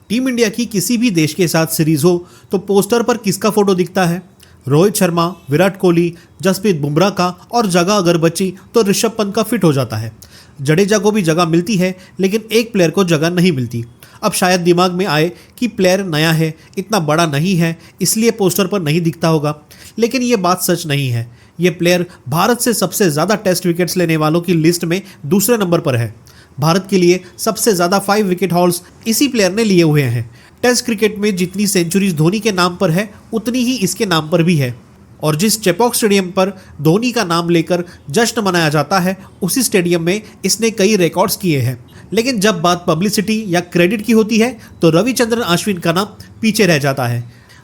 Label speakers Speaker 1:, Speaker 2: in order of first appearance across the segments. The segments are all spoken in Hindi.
Speaker 1: टीम इंडिया की किसी भी देश के साथ सीरीज हो तो पोस्टर पर किसका फोटो दिखता है? रोहित शर्मा, विराट कोहली, जसप्रीत बुमराह का, और जगह अगर बची तो ऋषभ पंत का फिट हो जाता है। जडेजा को भी जगह मिलती है लेकिन एक प्लेयर को जगह नहीं मिलती। अब शायद दिमाग में आए कि प्लेयर नया है, इतना बड़ा नहीं है, इसलिए पोस्टर पर नहीं दिखता होगा, लेकिन ये बात सच नहीं है। ये प्लेयर भारत से सबसे ज़्यादा टेस्ट विकेट्स लेने वालों की लिस्ट में दूसरे नंबर पर है। भारत के लिए सबसे ज़्यादा 5 विकेट हॉल्स इसी प्लेयर ने लिए हुए हैं। टेस्ट क्रिकेट में जितनी सेंचुरीज धोनी के नाम पर है उतनी ही इसके नाम पर भी है, और जिस चेपॉक स्टेडियम पर धोनी का नाम लेकर जश्न मनाया जाता है उसी स्टेडियम में इसने कई रिकॉर्ड्स किए हैं। लेकिन जब बात पब्लिसिटी या क्रेडिट की होती है तो रविचंद्रन अश्विन का नाम पीछे रह जाता है।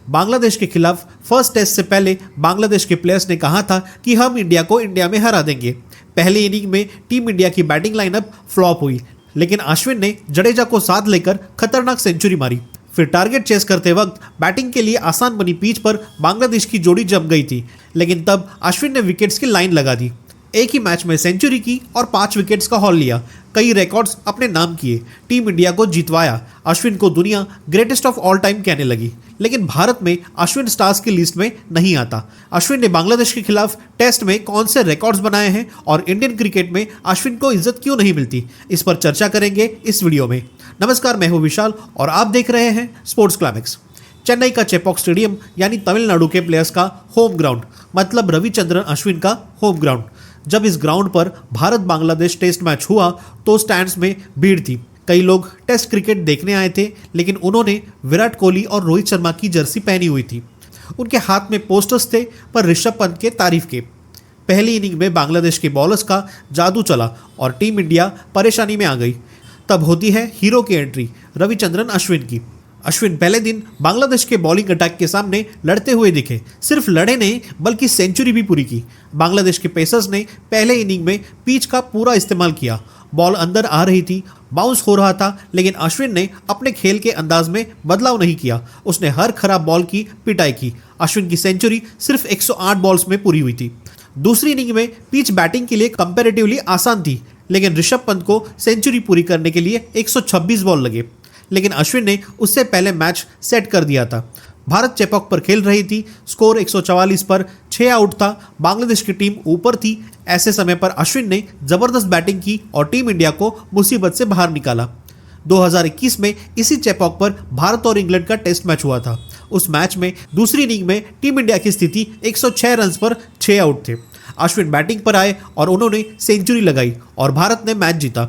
Speaker 1: बांग्लादेश के खिलाफ फर्स्ट टेस्ट से पहले बांग्लादेश के प्लेयर्स ने कहा था कि हम इंडिया को इंडिया में हरा देंगे। पहले इनिंग में टीम इंडिया की बैटिंग लाइनअप फ्लॉप हुई, लेकिन अश्विन ने जडेजा को साथ लेकर खतरनाक सेंचुरी मारी। फिर टारगेट चेस करते वक्त बैटिंग के लिए आसान बनी पिच पर बांग्लादेश की जोड़ी जम गई थी, लेकिन तब अश्विन ने विकेट्स की लाइन लगा दी। एक ही मैच में सेंचुरी की और 5 विकेट्स का हॉल लिया, कई रिकॉर्ड्स अपने नाम किए, टीम इंडिया को जितवाया। अश्विन को दुनिया ग्रेटेस्ट ऑफ ऑल टाइम कहने लगी। लेकिन भारत में अश्विन स्टार्स की लिस्ट में नहीं आता। अश्विन ने बांग्लादेश के खिलाफ टेस्ट में कौन से रिकॉर्ड्स बनाए हैं और इंडियन क्रिकेट में अश्विन को इज्जत क्यों नहीं मिलती, इस पर चर्चा करेंगे इस वीडियो में। नमस्कार, मैं हूं विशाल और आप देख रहे हैं स्पोर्ट्स क्लाइमेक्स। चेन्नई का चेपॉक स्टेडियम यानी तमिलनाडु के प्लेयर्स का होम ग्राउंड, मतलब रविचंद्रन अश्विन का होम ग्राउंड। जब इस ग्राउंड पर भारत बांग्लादेश टेस्ट मैच हुआ तो स्टैंड्स में भीड़ थी। कई लोग टेस्ट क्रिकेट देखने आए थे, लेकिन उन्होंने विराट कोहली और रोहित शर्मा की जर्सी पहनी हुई थी। उनके हाथ में पोस्टर्स थे पर ऋषभ पंत के तारीफ के। पहली इनिंग में बांग्लादेश के बॉलर्स का जादू चला और टीम इंडिया परेशानी में आ गई। तब होती है हीरो की एंट्री, रविचंद्रन अश्विन की। अश्विन पहले दिन बांग्लादेश के बॉलिंग अटैक के सामने लड़ते हुए दिखे। सिर्फ लड़े नहीं बल्कि सेंचुरी भी पूरी की। बांग्लादेश के पेसर्स ने पहले इनिंग में पिच का पूरा इस्तेमाल किया। बॉल अंदर आ रही थी, बाउंस हो रहा था, लेकिन अश्विन ने अपने खेल के अंदाज में बदलाव नहीं किया। उसने हर खराब बॉल की पिटाई की। अश्विन की सेंचुरी सिर्फ 108 बॉल्स में पूरी हुई थी। दूसरी इनिंग में पिच बैटिंग के लिए कंपैरेटिवली आसान थी, लेकिन ऋषभ पंत को सेंचुरी पूरी करने के लिए 126 बॉल लगे। लेकिन अश्विन ने उससे पहले मैच सेट कर दिया था। भारत चेपॉक पर खेल रही थी, स्कोर 144 पर 6 आउट था, बांग्लादेश की टीम ऊपर थी। ऐसे समय पर अश्विन ने जबरदस्त बैटिंग की और टीम इंडिया को मुसीबत से बाहर निकाला। 2021 में इसी चेपॉक पर भारत और इंग्लैंड का टेस्ट मैच हुआ था। उस मैच में दूसरी इनिंग में टीम इंडिया की स्थिति 106 रन पर 6 आउट थे। अश्विन बैटिंग पर आए और उन्होंने सेंचुरी लगाई और भारत ने मैच जीता।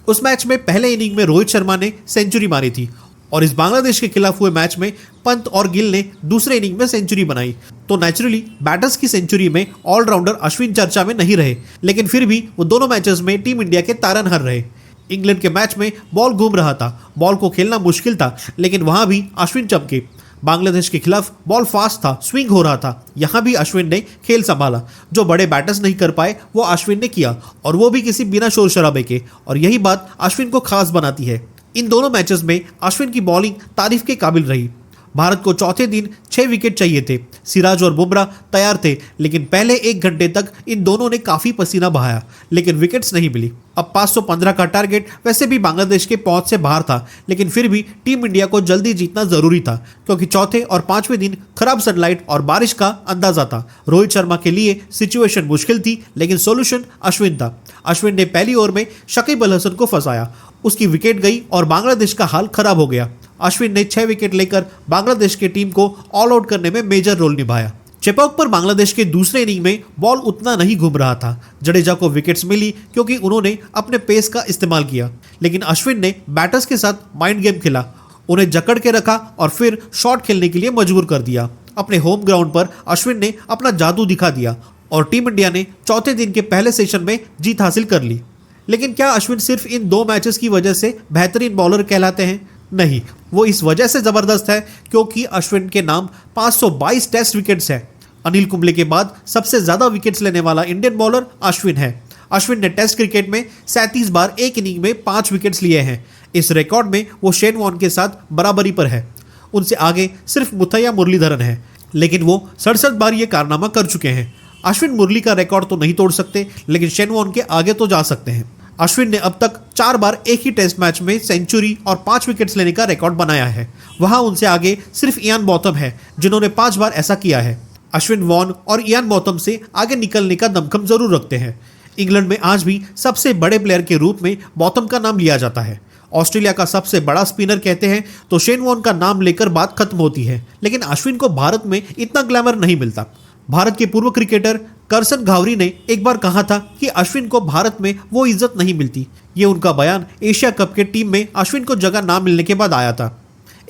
Speaker 1: उस मैच में पहले इनिंग में रोहित शर्मा ने सेंचुरी मारी थी और इस बांग्लादेश के खिलाफ हुए मैच में पंत और गिल ने दूसरे इनिंग में सेंचुरी बनाई। तो नेचुरली बैटर्स की सेंचुरी में ऑलराउंडर अश्विन चर्चा में नहीं रहे, लेकिन फिर भी वो दोनों मैचेस में टीम इंडिया के तारनहार रहे। इंग्लैंड के मैच में बॉल घूम रहा था, बॉल को खेलना मुश्किल था, लेकिन वहां भी अश्विन चमके। बांग्लादेश के खिलाफ बॉल फास्ट था, स्विंग हो रहा था, यहां भी अश्विन ने खेल संभाला। जो बड़े बैटर्स नहीं कर पाए वो अश्विन ने किया, और वो भी किसी बिना शोर शराबे के, और यही बात अश्विन को खास बनाती है। इन दोनों मैचेस में अश्विन की बॉलिंग तारीफ के काबिल रही। भारत को चौथे दिन 6 विकेट चाहिए थे। सिराज और बुमराह तैयार थे, लेकिन पहले 1 घंटे तक इन दोनों ने काफ़ी पसीना बहाया, लेकिन विकेट्स नहीं मिली। अब 515 का टारगेट वैसे भी बांग्लादेश के पहुंच से बाहर था, लेकिन फिर भी टीम इंडिया को जल्दी जीतना जरूरी था, क्योंकि चौथे और 5वें दिन खराब सनलाइट और बारिश का अंदाजा था। रोहित शर्मा के लिए सिचुएशन मुश्किल थी, लेकिन सोल्यूशन अश्विन था। अश्विन ने पहली ओवर में शकीब अल हसन को फंसाया, उसकी विकेट गई और बांग्लादेश का हाल खराब हो गया। अश्विन ने 6 विकेट लेकर बांग्लादेश की टीम को ऑल आउट करने में मेजर रोल निभाया। चेपॉक पर बांग्लादेश के दूसरे इनिंग में बॉल उतना नहीं घूम रहा था। जडेजा को विकेट्स मिली क्योंकि उन्होंने अपने पेस का इस्तेमाल किया, लेकिन अश्विन ने बैटर्स के साथ माइंड गेम खेला, उन्हें जकड़ के रखा और फिर शॉट खेलने के लिए मजबूर कर दिया। अपने होम ग्राउंड पर अश्विन ने अपना जादू दिखा दिया और टीम इंडिया ने चौथे दिन के पहले सेशन में जीत हासिल कर ली। लेकिन क्या अश्विन सिर्फ इन 2 मैचेस की वजह से बेहतरीन बॉलर कहलाते हैं? नहीं, वो इस वजह से जबरदस्त है क्योंकि अश्विन के नाम 522 टेस्ट विकेट्स है। अनिल कुंबले के बाद सबसे ज्यादा विकेट्स लेने वाला इंडियन बॉलर अश्विन है। अश्विन ने टेस्ट क्रिकेट में 37 बार एक इनिंग में 5 विकेट्स लिए हैं। इस रिकॉर्ड में वो शेन वॉर्न के साथ बराबरी पर है। उनसे आगे सिर्फ मुथैया मुरलीधरन है, लेकिन वो 67 बार ये कारनामा कर चुके हैं। अश्विन मुरली का रिकॉर्ड तो नहीं तोड़ सकते, लेकिन शेन वॉर्न के आगे तो जा सकते हैं। अश्विन ने अब तक 4 बार एक ही टेस्ट मैच में सेंचुरी और 5 विकेट्स लेने का रिकॉर्ड बनाया है। वहां उनसे आगे सिर्फ इयान बॉथम है जिन्होंने 5 बार ऐसा किया है। अश्विन वॉन और इयान बॉथम से आगे निकलने का दमखम जरूर रखते हैं। इंग्लैंड में आज भी सबसे बड़े प्लेयर के रूप में बॉथम का नाम लिया जाता है। ऑस्ट्रेलिया का सबसे बड़ा स्पिनर कहते हैं तो शेन वॉन का नाम लेकर बात खत्म होती है, लेकिन अश्विन को भारत में इतना ग्लैमर नहीं मिलता। भारत के पूर्व क्रिकेटर करसन घावरी ने एक बार कहा था कि अश्विन को भारत में वो इज्जत नहीं मिलती। ये उनका बयान एशिया कप के टीम में अश्विन को जगह ना मिलने के बाद आया था।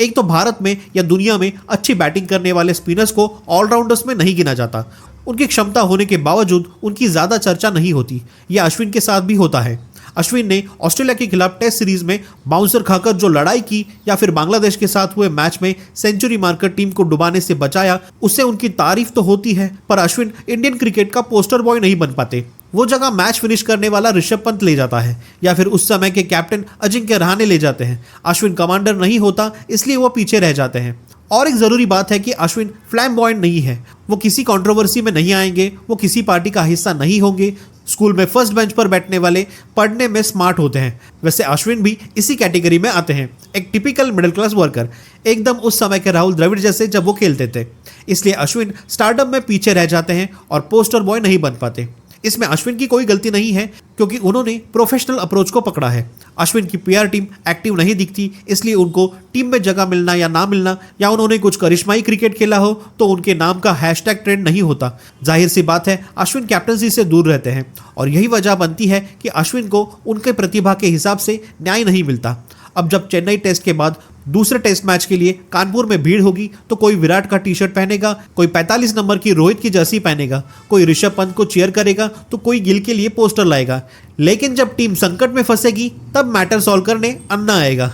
Speaker 1: एक तो भारत में या दुनिया में अच्छी बैटिंग करने वाले स्पिनर्स को ऑलराउंडर्स में नहीं गिना जाता। उनकी क्षमता होने के बावजूद उनकी ज़्यादा चर्चा नहीं होती। यह अश्विन के साथ भी होता है। अश्विन ने ऑस्ट्रेलिया के खिलाफ टेस्ट सीरीज में बाउंसर खाकर जो लड़ाई की या फिर बांग्लादेश के साथ हुए मैच में सेंचुरी मारकर टीम को डुबाने से बचाया, उससे उनकी तारीफ तो होती है, पर अश्विन इंडियन क्रिकेट का पोस्टर बॉय नहीं बन पाते। वो जगह मैच फिनिश करने वाला ऋषभ पंत ले जाता है या फिर उस समय के कैप्टन अजिंक्य रहाणे ले जाते हैं। अश्विन कमांडर नहीं होता, इसलिए वो पीछे रह जाते हैं। और एक ज़रूरी बात है कि अश्विन फ्लैम्बॉयंट नहीं है। वो किसी कंट्रोवर्सी में नहीं आएंगे, वो किसी पार्टी का हिस्सा नहीं होंगे। स्कूल में फर्स्ट बेंच पर बैठने वाले पढ़ने में स्मार्ट होते हैं, वैसे अश्विन भी इसी कैटेगरी में आते हैं। एक टिपिकल मिडिल क्लास वर्कर, एकदम उस समय के राहुल द्रविड़ जैसे जब वो खेलते थे। इसलिए अश्विन स्टारडम में पीछे रह जाते हैं और पोस्टर बॉय नहीं बन पाते। इसमें अश्विन की कोई गलती नहीं है क्योंकि उन्होंने प्रोफेशनल अप्रोच को पकड़ा है। अश्विन की पीआर टीम एक्टिव नहीं दिखती, इसलिए उनको टीम में जगह मिलना या ना मिलना, या उन्होंने कुछ करिश्माई क्रिकेट खेला हो तो उनके नाम का हैशटैग ट्रेंड नहीं होता। जाहिर सी बात है अश्विन कैप्टनसी से दूर रहते हैं और यही वजह बनती है कि अश्विन को उनके प्रतिभा के हिसाब से न्याय नहीं मिलता। अब जब चेन्नई टेस्ट के बाद दूसरे टेस्ट मैच के लिए कानपुर में भीड़ होगी तो कोई विराट का टी शर्ट पहनेगा, कोई 45 नंबर की रोहित की जर्सी पहनेगा, कोई ऋषभ पंत को चीयर करेगा तो कोई गिल के लिए पोस्टर लाएगा। लेकिन जब टीम संकट में फंसेगी तब मैटर सॉल्व करने अन्ना आएगा।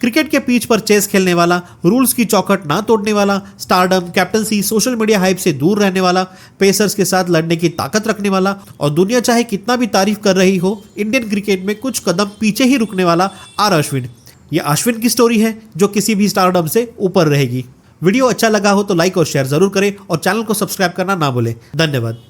Speaker 1: क्रिकेट के पिच पर चेस खेलने वाला, रूल्स की चौखट ना तोड़ने वाला, stardom, captaincy, social media hype से दूर रहने वाला, पेसर्स के साथ लड़ने की ताकत रखने वाला और दुनिया चाहे कितना भी तारीफ कर रही हो, इंडियन क्रिकेट में कुछ कदम पीछे ही रुकने वाला आर अश्विन। यह अश्विन की स्टोरी है जो किसी भी स्टारडम से ऊपर रहेगी। वीडियो अच्छा लगा हो तो लाइक और शेयर जरूर करें और चैनल को सब्सक्राइब करना ना भूलें। धन्यवाद।